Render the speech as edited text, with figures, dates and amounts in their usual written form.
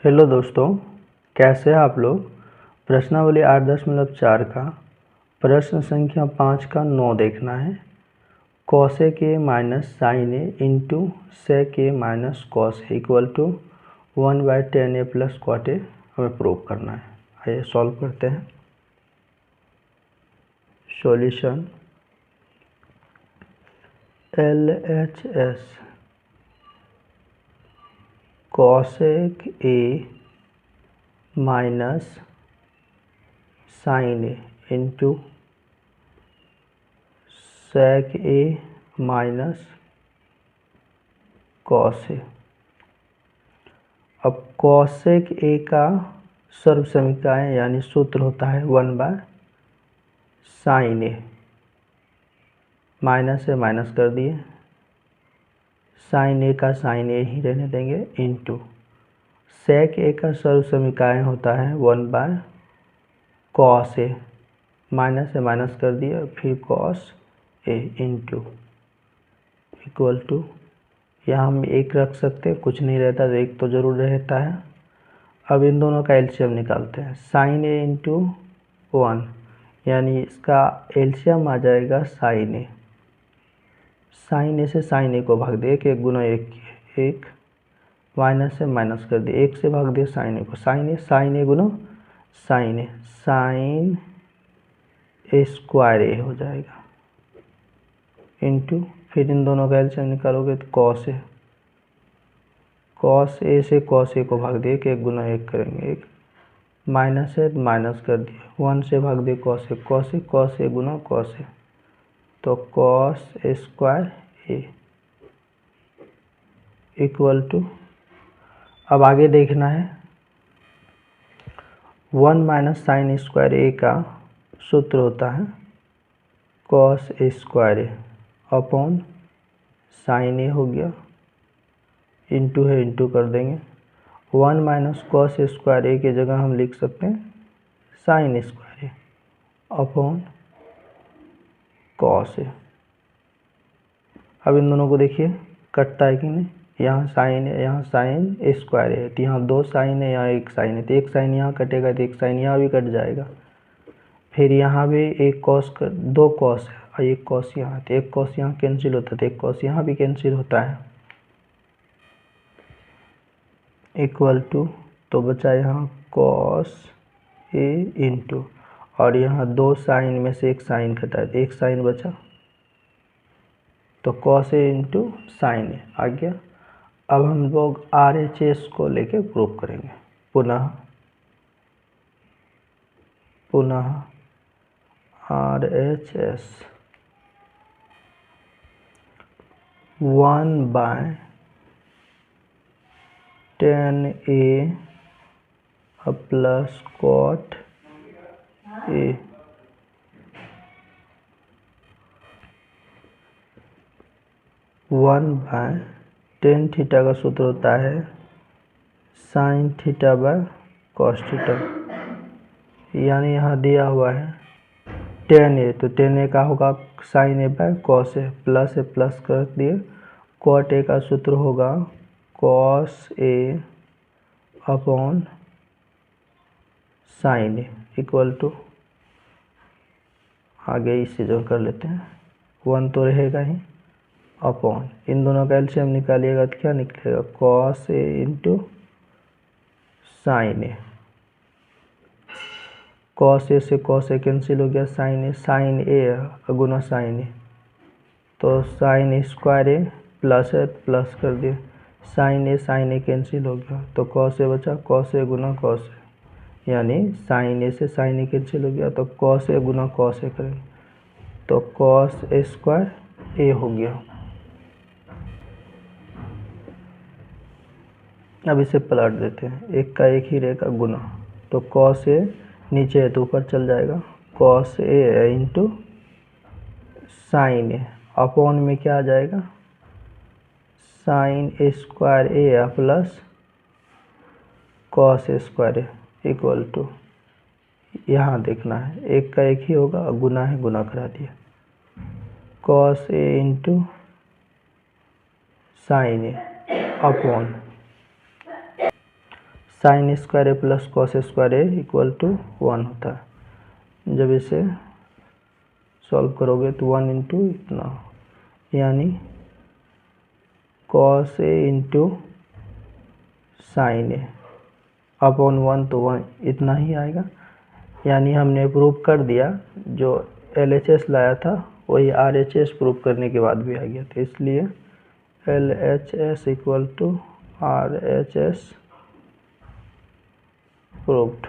Hello दोस्तों, कैसे हैं आप लोग। प्रश्नावली 8.4 का प्रश्न संख्या 5 का 9 देखना है। Cosec A minus sine A into sec A minus cos A equal to 1/10 A plus cot A हमें प्रूव करना है। आइए सॉल्व करते हैं। Solution LHS cosec A minus sine A into sec A minus cos A. अब cosec ए का सर्व समीकरण यानी सूत्र होता है 1/sin ए। माइनस से माइनस कर दिए, साइन ए का साइन ए ही रहने देंगे इंटू सेक ए का सर्व समीकरण होता है 1/cos ए। माइनस से माइनस कर दिया, फिर cos A into equal to, यहाँ हम एक रख सकते हैं, कुछ नहीं रहता तो एक तो ज़रूर रहता है। अब इन दोनों का एलसीएम निकालते हैं। साइन ए इंटू 1 यानी इसका एलसीएम आ जाएगा साइन ए। साइन ए से साइन ए को भाग दिए, एक गुना एक माइनस से माइनस कर दिए, एक से भाग दिए साइन ए को, sign A Guna sign A, sign A square ए हो जाएगा इंटू, फिर इन दोनों का एलसीएम निकालोगे तो कॉस ए से कॉस ए को भाग दिए, एक गुना एक करेंगे, एक माइनस से माइनस कर दिए, 1 से भाग दिए cos A Guna cos A, तो cos A square A equal to, अब आगे देखना है 1 माइनस साइन स्क्वायर ए का सूत्र होता है cos A square A upon sine ए हो गया, इंटू है इंटू कर देंगे। 1 माइनस कॉस ए स्क्वायर ए की जगह हम लिख सकते हैं sign square A upon cos A. अब इन दोनों को देखिए कटता है कि नहीं, यहाँ साइन है, यहाँ साइन स्क्वायर है, तो यहाँ 2 साइन है, यहाँ 1 साइन है, तो 1 साइन यहाँ कटेगा तो 1 साइन यहाँ भी कट जाएगा। फिर यहाँ भी एक कॉस कर 2 कॉस है और 1 कॉस यहाँ, तो 1 कॉस यहाँ कैंसिल होता है तो 1 कॉस यहाँ भी कैंसिल होता है इक्वल टू, तो बचा यहाँ कॉस ए इंटू, और यहाँ 2 साइन में से 1 साइन कटा है तो 1 साइन बचा, तो कॉस ए इंटू साइन ए आ गया। अब हम लोग RHS को लेके प्रूव करेंगे। पुनः RHS 1/10 A plus cot A 1/10 theta का सूत्र होता है sine theta by cos theta, यानी यहाँ दिया हुआ है 10 ए, तो 10 ए का होगा sine A by cos A, plus कर दिए, कॉट ए का सूत्र होगा cos A upon sine A equal to, आगे इसे जो कर लेते हैं 1 तो रहेगा ही, अपॉन इन दोनों का एलसीएम निकालिएगा तो क्या निकलेगा cos A into sine A, cos A से कॉस ए कैंसिल हो गया, साइन ए गुना साइन ए, तो साइन स्क्वायर ए प्लस है प्लस कर दिए, साइन ए कैंसिल हो गया, तो कॉस ए बचा, कॉस ए गुना कॉस ए, यानी साइन ए से साइन ए कैंसिल हो गया, तो कॉस ए गुना कॉस ए करेंगे, तो कॉस ए स्क्वायर ए हो गया। अब इसे पलट देते हैं, एक का एक ही रहेगा गुना, तो कॉस ए नीचे है तो ऊपर चल जाएगा, cos A into sine A upon में क्या आ जाएगा sine A square A plus cos A square A equal to, यहाँ देखना है एक का एक ही होगा, गुना है गुना करा दिया, cos A into sine A upon sine square A plus cos square A equal to 1 होता है। जब इसे सॉल्व करोगे तो 1 इंटू इतना, यानी cos A into sine A upon 1, तो 1 इतना ही आएगा। यानी हमने प्रूव कर दिया, जो LHS लाया था वही RHS प्रूव करने के बाद भी आ गया था, इसलिए LHS equal to RHS proved.